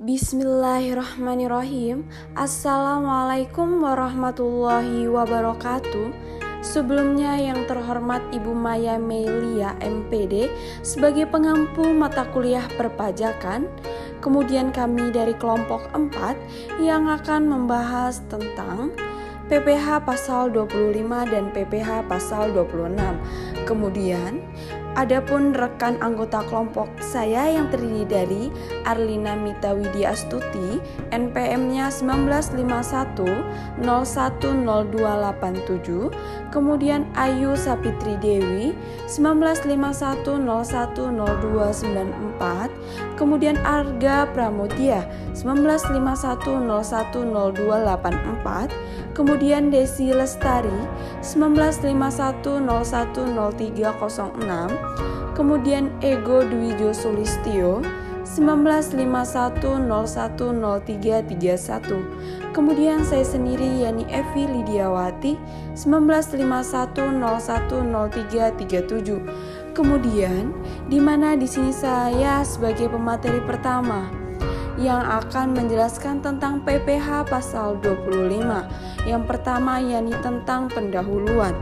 Bismillahirrahmanirrahim. Assalamualaikum warahmatullahi wabarakatuh. Sebelumnya yang terhormat Ibu Maya Melia MPD sebagai pengampu mata kuliah perpajakan. Kemudian kami dari kelompok 4 yang akan membahas tentang PPh pasal 25 dan PPh pasal 26. Kemudian adapun rekan anggota kelompok saya yang terdiri dari Arlina Mita Widya Astuti, NPM-nya 1951010287, kemudian Ayu Sapitri Dewi 1951010294, kemudian Arga Pramudia 1951010284, kemudian Desi Lestari 1951010306, kemudian Ego Dwijo Sulistyo 1951010331, kemudian saya sendiri Yani Evi Lidiawati 1951010337. Kemudian di mana di sini saya sebagai pemateri pertama yang akan menjelaskan tentang PPh pasal 25. Yang pertama yakni tentang pendahuluan,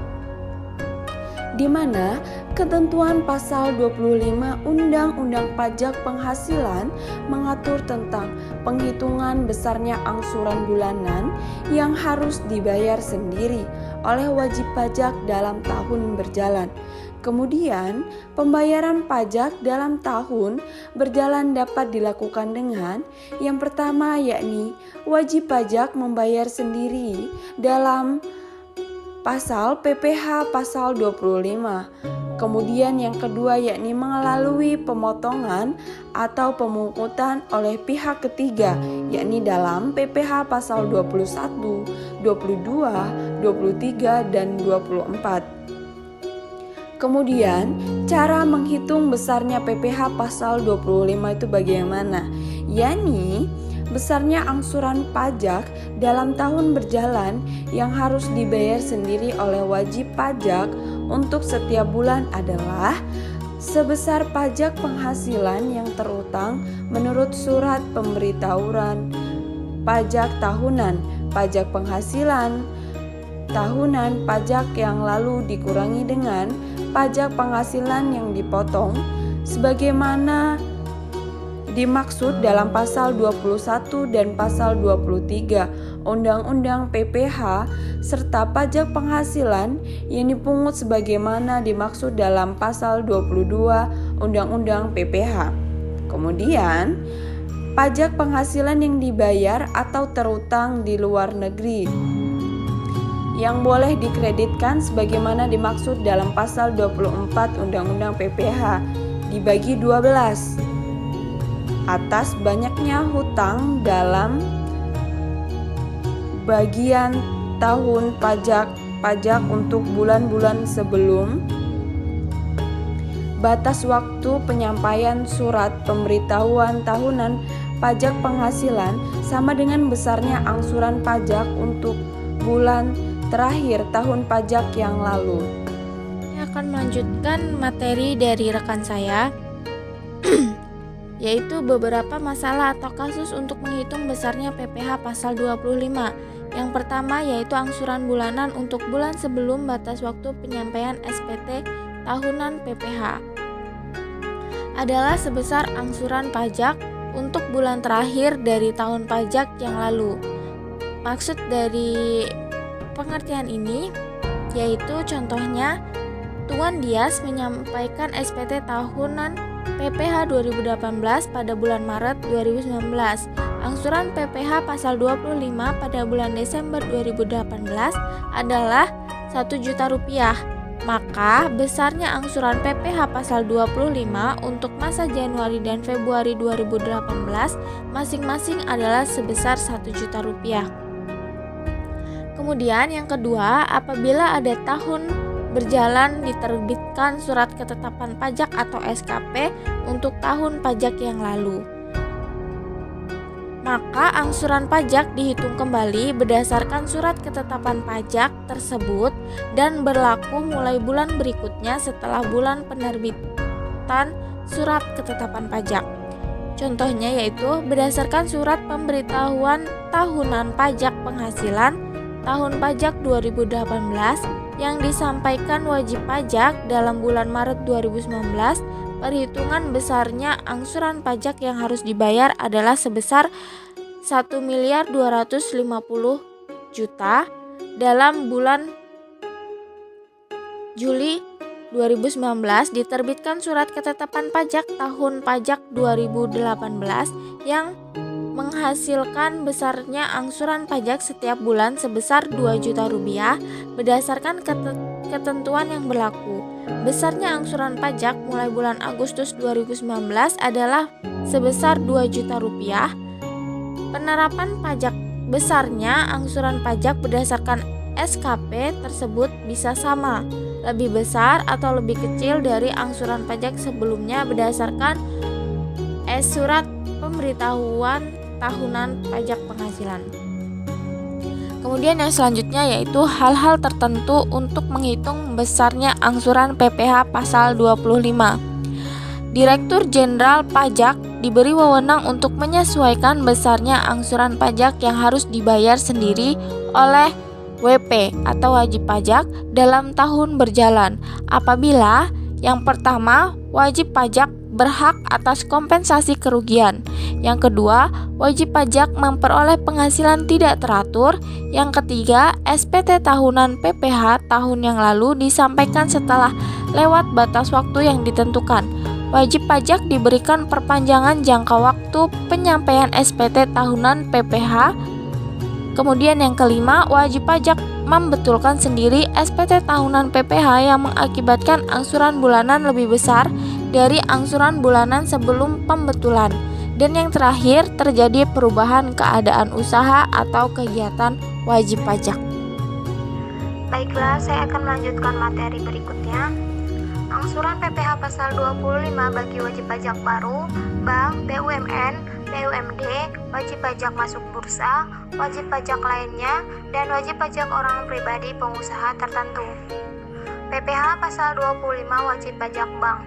di mana ketentuan pasal 25 Undang-Undang Pajak Penghasilan mengatur tentang penghitungan besarnya angsuran bulanan yang harus dibayar sendiri oleh wajib pajak dalam tahun berjalan. Kemudian, pembayaran pajak dalam tahun berjalan dapat dilakukan dengan yang pertama yakni wajib pajak membayar sendiri dalam pasal PPh pasal 25. Kemudian yang kedua yakni melalui pemotongan atau pemungutan oleh pihak ketiga yakni dalam PPh pasal 21, 22, 23, dan 24. Kemudian, cara menghitung besarnya PPh pasal 25 itu bagaimana? Yani, besarnya angsuran pajak dalam tahun berjalan yang harus dibayar sendiri oleh wajib pajak untuk setiap bulan adalah sebesar pajak penghasilan yang terutang menurut surat pemberitahuan pajak tahunan, pajak penghasilan tahunan pajak yang lalu dikurangi dengan pajak penghasilan yang dipotong sebagaimana dimaksud dalam pasal 21 dan pasal 23 Undang-Undang PPh serta pajak penghasilan yang dipungut sebagaimana dimaksud dalam pasal 22 Undang-Undang PPh. Kemudian, pajak penghasilan yang dibayar atau terutang di luar negeri yang boleh dikreditkan sebagaimana dimaksud dalam pasal 24 Undang-Undang PPh dibagi 12 atas banyaknya hutang dalam bagian tahun pajak untuk bulan-bulan sebelum batas waktu penyampaian surat pemberitahuan tahunan pajak penghasilan sama dengan besarnya angsuran pajak untuk bulan terakhir tahun pajak yang lalu. Saya akan melanjutkan materi dari rekan saya yaitu beberapa masalah atau kasus untuk menghitung besarnya PPh pasal 25. Yang pertama yaitu angsuran bulanan untuk bulan sebelum batas waktu penyampaian SPT tahunan PPh adalah sebesar angsuran pajak untuk bulan terakhir dari tahun pajak yang lalu. Maksud dari pengertian ini yaitu contohnya Tuan Dias menyampaikan SPT tahunan PPh 2018 pada bulan Maret 2019. Angsuran PPh pasal 25 pada bulan Desember 2018 adalah Rp1.000.000. Maka besarnya angsuran PPh pasal 25 untuk masa Januari dan Februari 2018 masing-masing adalah sebesar Rp1.000.000. Kemudian yang kedua, apabila ada tahun berjalan diterbitkan surat ketetapan pajak atau SKP untuk tahun pajak yang lalu, maka angsuran pajak dihitung kembali berdasarkan surat ketetapan pajak tersebut dan berlaku mulai bulan berikutnya setelah bulan penerbitan surat ketetapan pajak. Contohnya yaitu berdasarkan surat pemberitahuan tahunan pajak penghasilan tahun pajak 2018 yang disampaikan wajib pajak dalam bulan Maret 2019, perhitungan besarnya angsuran pajak yang harus dibayar adalah sebesar 1.250.000.000 dalam bulan Juli 2019 diterbitkan surat ketetapan pajak tahun pajak 2018 yang menghasilkan besarnya angsuran pajak setiap bulan sebesar Rp2 juta berdasarkan ketentuan yang berlaku. Besarnya angsuran pajak mulai bulan Agustus 2019 adalah sebesar Rp2 juta. Penerapan pajak besarnya angsuran pajak berdasarkan SKP tersebut bisa sama, lebih besar atau lebih kecil dari angsuran pajak sebelumnya berdasarkan surat pemberitahuan tahunan pajak penghasilan. Kemudian yang selanjutnya yaitu hal-hal tertentu untuk menghitung besarnya angsuran PPh pasal 25. Direktur Jenderal Pajak diberi wewenang untuk menyesuaikan besarnya angsuran pajak yang harus dibayar sendiri oleh WP atau wajib pajak dalam tahun berjalan apabila yang pertama, wajib pajak berhak atas kompensasi kerugian. Yang kedua, wajib pajak memperoleh penghasilan tidak teratur. Yang ketiga, SPT tahunan PPh tahun yang lalu disampaikan setelah lewat batas waktu yang ditentukan. Wajib pajak diberikan perpanjangan jangka waktu penyampaian SPT tahunan PPh. Kemudian yang kelima, wajib pajak membetulkan sendiri SPT tahunan PPh yang mengakibatkan angsuran bulanan lebih besar dari angsuran bulanan sebelum pembetulan. Dan yang terakhir, terjadi perubahan keadaan usaha atau kegiatan wajib pajak. Baiklah, saya akan melanjutkan materi berikutnya. Angsuran PPh pasal 25 bagi wajib pajak baru, bank, BUMN, BUMD, wajib pajak masuk bursa, wajib pajak lainnya, dan wajib pajak orang pribadi pengusaha tertentu. PPh pasal 25 wajib pajak bank.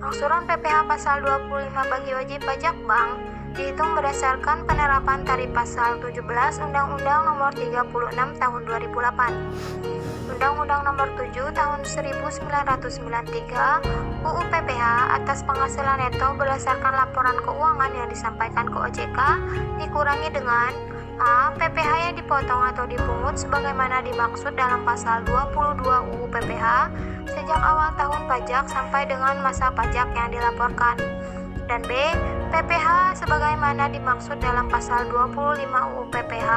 Angsuran PPh pasal 25 bagi wajib pajak bank dihitung berdasarkan penerapan tarif pasal 17 Undang-Undang Nomor 36 Tahun 2008, Undang-Undang Nomor 7 Tahun 1993, UU PPh atas penghasilan neto berdasarkan laporan keuangan yang disampaikan ke OJK dikurangi dengan A. PPh yang dipotong atau dipungut sebagaimana dimaksud dalam pasal 22 UU PPh sejak awal tahun pajak sampai dengan masa pajak yang dilaporkan, dan B. PPh sebagaimana dimaksud dalam pasal 25 UU PPh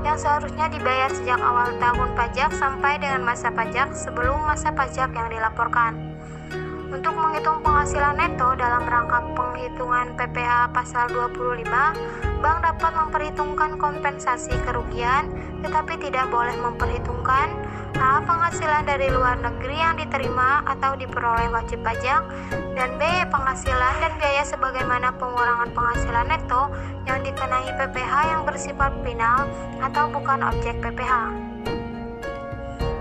yang seharusnya dibayar sejak awal tahun pajak sampai dengan masa pajak sebelum masa pajak yang dilaporkan. Untuk menghitung penghasilan neto dalam rangka penghitungan PPh pasal 25, bank dapat memperhitungkan kompensasi kerugian, tetapi tidak boleh memperhitungkan A. Penghasilan dari luar negeri yang diterima atau diperoleh wajib pajak, dan B. Penghasilan dan biaya sebagaimana pengurangan penghasilan neto yang dikenai PPh yang bersifat final atau bukan objek PPh.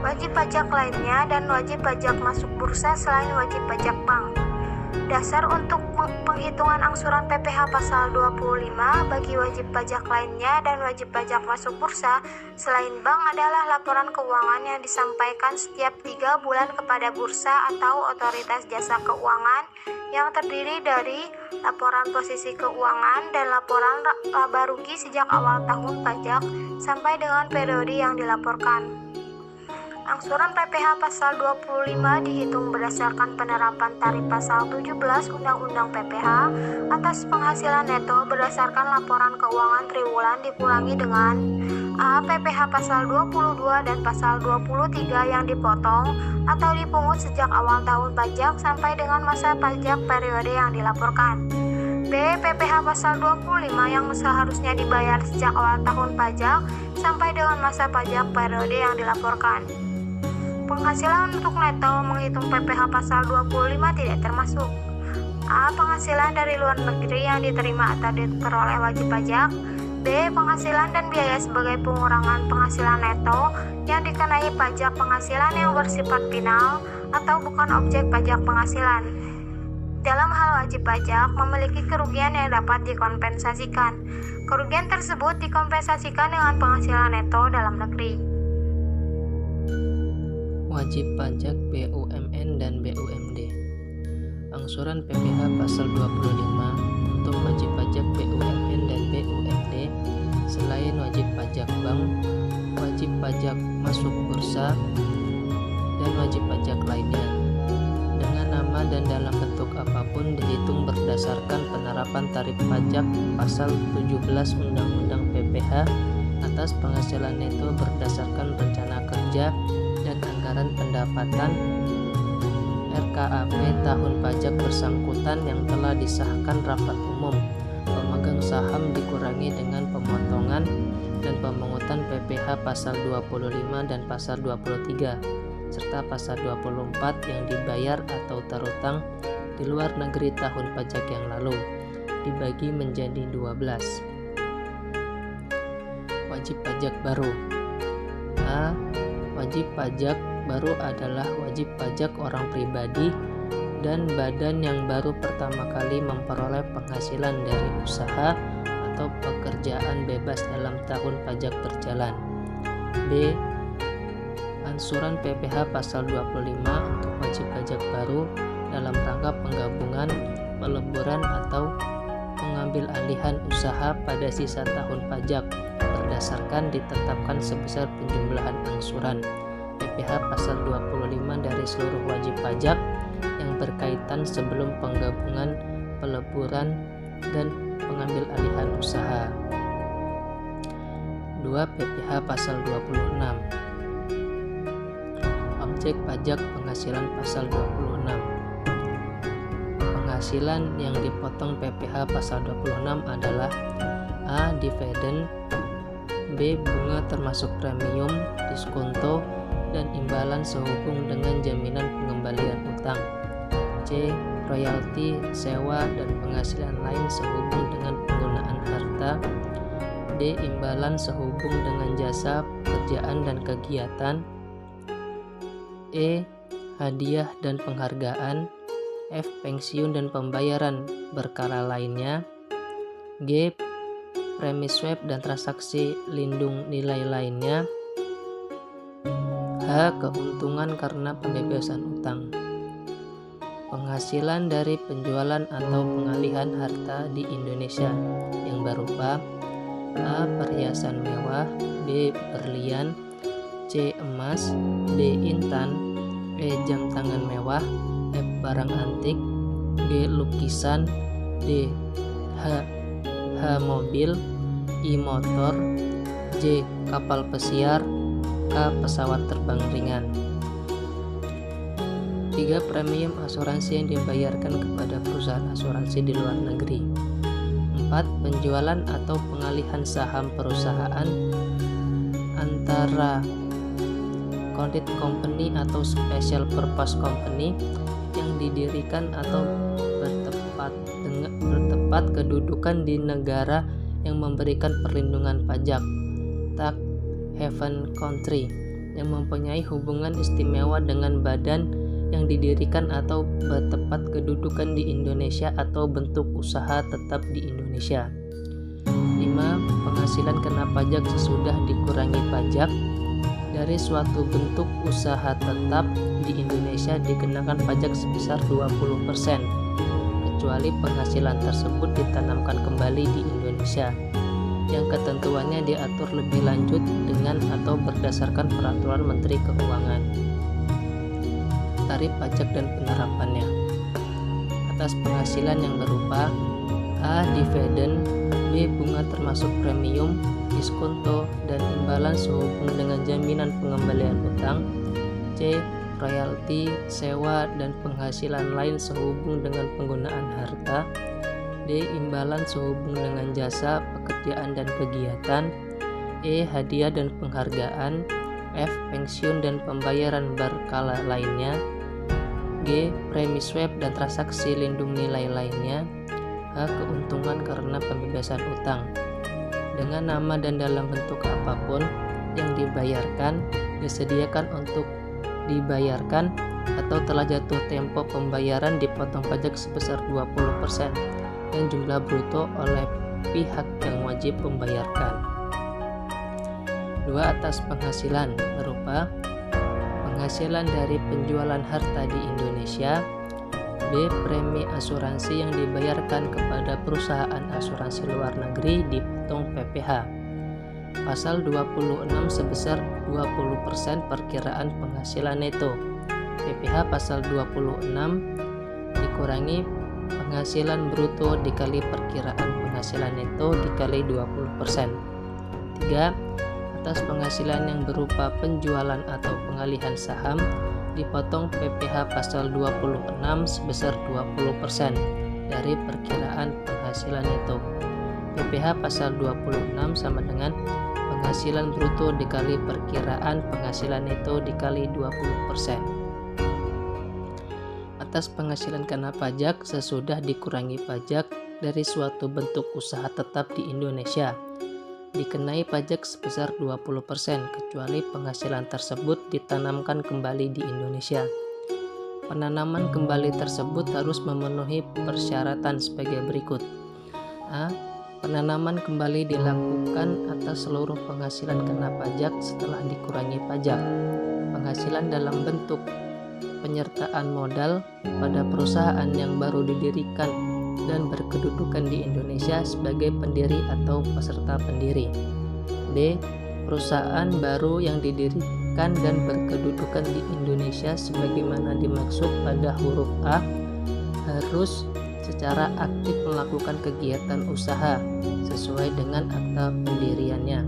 Wajib pajak lainnya dan wajib pajak masuk bursa selain wajib pajak bank. Dasar untuk penghitungan angsuran PPh pasal 25 bagi wajib pajak lainnya dan wajib pajak masuk bursa selain bank adalah laporan keuangan yang disampaikan setiap 3 bulan kepada bursa atau otoritas jasa keuangan yang terdiri dari laporan posisi keuangan dan laporan laba rugi sejak awal tahun pajak sampai dengan periode yang dilaporkan. Angsuran PPh pasal 25 dihitung berdasarkan penerapan tarif pasal 17 Undang-Undang PPh atas penghasilan neto berdasarkan laporan keuangan triwulan dikurangi dengan A. PPh pasal 22 dan pasal 23 yang dipotong atau dipungut sejak awal tahun pajak sampai dengan masa pajak periode yang dilaporkan. B. PPh pasal 25 yang seharusnya dibayar sejak awal tahun pajak sampai dengan masa pajak periode yang dilaporkan. Penghasilan untuk neto menghitung PPh pasal 25 tidak termasuk A. Penghasilan dari luar negeri yang diterima atau diperoleh wajib pajak, B. Penghasilan dan biaya sebagai pengurangan penghasilan neto yang dikenai pajak penghasilan yang bersifat final atau bukan objek pajak penghasilan. Dalam hal wajib pajak memiliki kerugian yang dapat dikompensasikan. Kerugian tersebut dikompensasikan dengan penghasilan neto dalam negeri. Wajib pajak BUMN dan BUMD. Angsuran PPh pasal 25 untuk wajib pajak BUMN dan BUMD selain wajib pajak bank, wajib pajak masuk bursa, dan wajib pajak lainnya. Dengan nama dan dalam bentuk apapun dihitung berdasarkan penerapan tarif pajak pasal 17 Undang-Undang PPh atas penghasilan neto berdasarkan rencana kerja dan anggaran pendapatan RKAP tahun pajak bersangkutan yang telah disahkan rapat umum. Pemegang saham dikurangi dengan pemotongan dan pemungutan PPh pasal 25 dan pasal 23 serta pasal 24 yang dibayar atau terutang di luar negeri tahun pajak yang lalu dibagi menjadi 12. Wajib pajak baru. A. Wajib pajak baru adalah wajib pajak orang pribadi dan badan yang baru pertama kali memperoleh penghasilan dari usaha atau pekerjaan bebas dalam tahun pajak berjalan. B. Angsuran PPh pasal 25 untuk wajib pajak baru dalam rangka penggabungan, peleburan atau pengambil alihan usaha pada sisa tahun pajak berdasarkan ditetapkan sebesar penjumlahan angsuran PPh pasal 25 dari seluruh wajib pajak yang berkaitan sebelum penggabungan, peleburan, dan pengambil alihan usaha. 2. PPh pasal 26. Objek pajak penghasilan pasal 26. Penghasilan yang dipotong PPh pasal 26 adalah A. Dividen, B. Bunga termasuk premium, diskonto, dan imbalan sehubung dengan jaminan pengembalian utang. C. Royalti, sewa, dan penghasilan lain sehubung dengan penggunaan harta. D. Imbalan sehubung dengan jasa, pekerjaan, dan kegiatan. E. Hadiah dan penghargaan. F. Pensiun dan pembayaran berkala lainnya. G. Premi swab dan transaksi lindung nilai lainnya. H. Keuntungan karena pembebasan utang. Penghasilan dari penjualan atau pengalihan harta di Indonesia yang berupa A. Perhiasan mewah, B. Berlian, C. Emas, D. Intan, E. Jam tangan mewah, F. Barang antik, G. Lukisan, D. Mobil, I. Motor, J. Kapal pesiar, K. Pesawat terbang ringan. 3. Premium asuransi yang dibayarkan kepada perusahaan asuransi di luar negeri. 4. Penjualan atau pengalihan saham perusahaan antara Credit Company atau Special Purpose Company yang didirikan atau bertempat kedudukan di negara yang memberikan perlindungan pajak tax haven country yang mempunyai hubungan istimewa dengan badan yang didirikan atau bertempat kedudukan di Indonesia atau bentuk usaha tetap di Indonesia. 5. Penghasilan kena pajak sesudah dikurangi pajak dari suatu bentuk usaha tetap di Indonesia dikenakan pajak sebesar 20%, kecuali penghasilan tersebut ditanamkan kembali di Indonesia, yang ketentuannya diatur lebih lanjut dengan atau berdasarkan peraturan Menteri Keuangan. Tarif pajak dan penerapannya. Atas penghasilan yang berupa A. Dividen, B. Bunga termasuk premium, diskonto, dan imbalan sehubung dengan jaminan pengembalian utang. C. Royalti, sewa, dan penghasilan lain sehubung dengan penggunaan harta. D. Imbalan sehubung dengan jasa, pekerjaan, dan kegiatan. E. Hadiah dan penghargaan. F. Pensiun dan pembayaran berkala lainnya. G. Premi swab dan transaksi lindung nilai lainnya. H. Keuntungan karena pembebasan utang. Dengan nama dan dalam bentuk apapun yang dibayarkan, disediakan untuk dibayarkan atau telah jatuh tempo pembayaran dipotong pajak sebesar 20% dan jumlah bruto oleh pihak yang wajib membayarkan. 2. Atas penghasilan berupa penghasilan dari penjualan harta di Indonesia. B. Premi asuransi yang dibayarkan kepada perusahaan asuransi luar negeri dipotong PPh. Pasal 26 sebesar 20% perkiraan penghasilan neto. PPh pasal 26 dikurangi penghasilan bruto dikali perkiraan penghasilan neto dikali 20%. 3. Atas penghasilan yang berupa penjualan atau pengalihan saham dipotong PPh pasal 26 sebesar 20% dari perkiraan penghasilan neto. PPh pasal 26 sama dengan penghasilan bruto dikali perkiraan penghasilan neto dikali 20%. Atas penghasilan kena pajak sesudah dikurangi pajak dari suatu bentuk usaha tetap di Indonesia, dikenai pajak sebesar 20% kecuali penghasilan tersebut ditanamkan kembali di Indonesia. Penanaman kembali tersebut harus memenuhi persyaratan sebagai berikut. A. Penanaman kembali dilakukan atas seluruh penghasilan kena pajak setelah dikurangi pajak. Penghasilan dalam bentuk penyertaan modal pada perusahaan yang baru didirikan dan berkedudukan di Indonesia sebagai pendiri atau peserta pendiri. B. Perusahaan baru yang didirikan dan berkedudukan di Indonesia sebagaimana dimaksud pada huruf A harus secara aktif melakukan kegiatan usaha sesuai dengan akta pendiriannya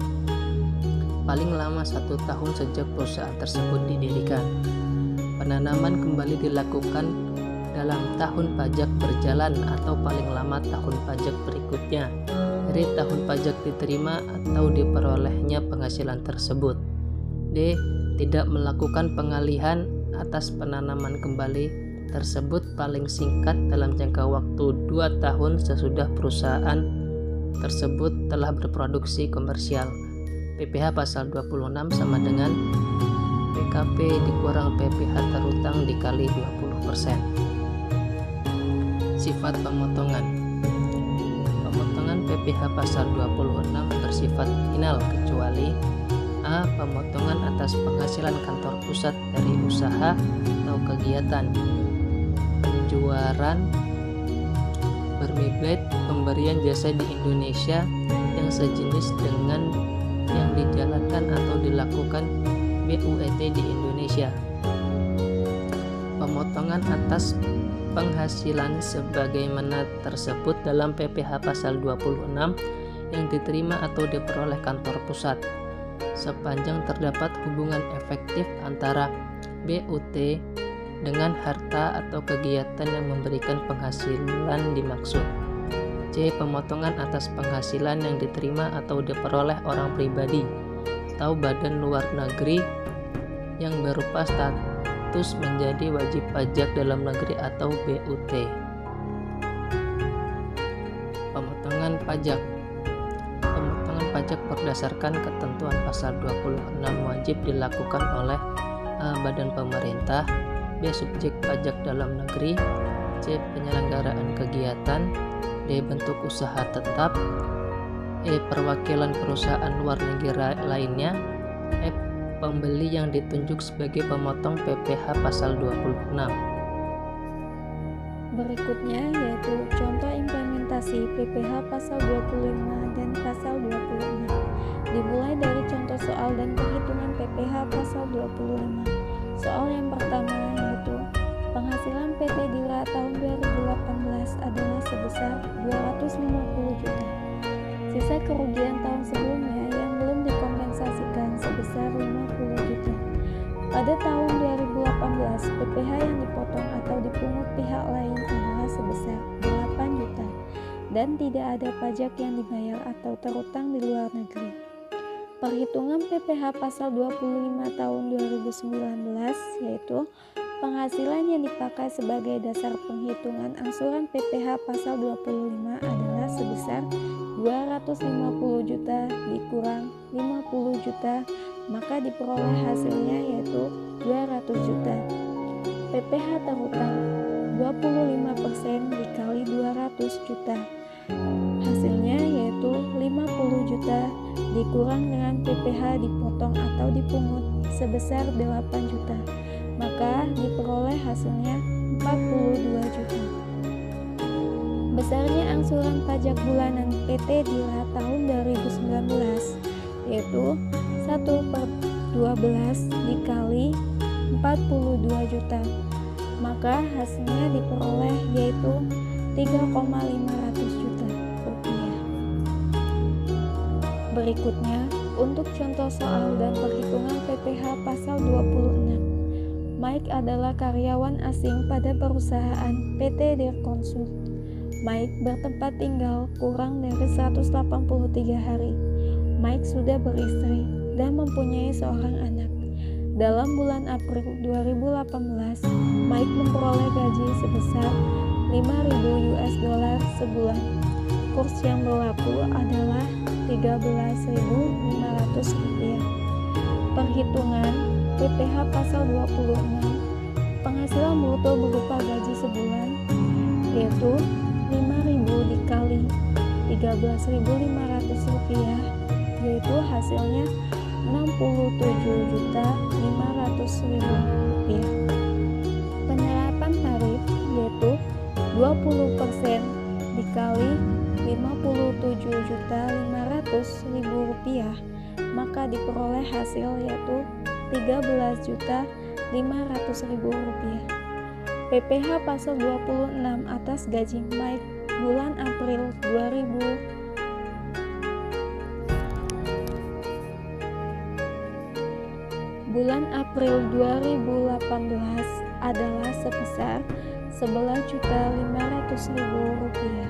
paling lama 1 tahun sejak perusahaan tersebut didirikan. Penanaman kembali dilakukan dalam tahun pajak berjalan atau paling lama tahun pajak berikutnya dari tahun pajak diterima atau diperolehnya penghasilan tersebut. D. Tidak melakukan pengalihan atas penanaman kembali tersebut paling singkat dalam jangka waktu 2 tahun sesudah perusahaan tersebut telah berproduksi komersial. PPh pasal 26 sama dengan PKP dikurang PPh terutang dikali 20%. Sifat pemotongan. Pemotongan PPh pasal 26 bersifat final kecuali A. Pemotongan atas penghasilan kantor pusat dari usaha atau kegiatan penjualan bermiglet pemberian jasa di Indonesia yang sejenis dengan yang dijalankan atau dilakukan BUMD di Indonesia. Pemotongan atas penghasilan sebagaimana tersebut dalam PPh pasal 26 yang diterima atau diperoleh kantor pusat sepanjang terdapat hubungan efektif antara BUT dengan harta atau kegiatan yang memberikan penghasilan dimaksud. C. Pemotongan atas penghasilan yang diterima atau diperoleh orang pribadi atau badan luar negeri yang berupa status menjadi wajib pajak dalam negeri atau BUT. Pemotongan pajak. Pemotongan pajak berdasarkan ketentuan pasal 26 wajib dilakukan oleh A. Badan pemerintah, B. Subjek pajak dalam negeri, C. Penyelenggaraan kegiatan, D. Bentuk usaha tetap, E. Perwakilan perusahaan luar negeri lainnya, F. Pembeli yang ditunjuk sebagai pemotong PPh pasal 26. Berikutnya yaitu contoh implementasi PPh pasal 25 dan pasal 26. Dimulai dari contoh soal dan perhitungan PPh pasal 25. Soal yang pertama yaitu penghasilan PT Dira tahun 2018 adalah sebesar 250 juta. Sisa kerugian tahun sebelumnya yang belum dikompensasikan sebesar 50 juta. Pada tahun 2018, PPh yang dipotong atau dipungut pihak lain adalah sebesar 8 juta dan tidak ada pajak yang dibayar atau terutang di luar negeri. Perhitungan PPh pasal 25 tahun 2019 yaitu penghasilan yang dipakai sebagai dasar penghitungan angsuran PPh pasal 25 adalah sebesar 250 juta dikurang 50 juta, maka diperoleh hasilnya yaitu 200 juta. PPH terhutang 25% dikali 200 juta. Hasilnya yaitu 50 juta dikurang dengan PPH dipotong atau dipungut sebesar 8 juta. Maka diperoleh hasilnya 42 juta. Besarnya angsuran pajak bulanan PT DIRA tahun 2019 yaitu 1/12 dikali 42 juta. Maka hasilnya diperoleh yaitu 3,500 juta rupiah. Berikutnya, untuk contoh soal dan perhitungan PPH pasal 26. Mike adalah karyawan asing pada perusahaan PT Dirkonsult. Mike bertempat tinggal kurang dari 183 hari. Mike sudah beristri dan mempunyai seorang anak. Dalam bulan April 2018, Mike memperoleh gaji sebesar 5.000 US dollar sebulan. Kurs yang berlaku adalah 13.500 rupiah. Perhitungan PPH pasal 26. Penghasilan bruto berupa gaji sebulan yaitu 5.000 dikali 13.500 rupiah, yaitu hasilnya 67.500.000 rupiah. Penerapan tarif yaitu 20% dikali 57.500.000 rupiah, maka diperoleh hasil yaitu 13.500.000 rupiah. PPH pasal 26 atas gaji Mike bulan April 2018 adalah sebesar 11.500.000 rupiah.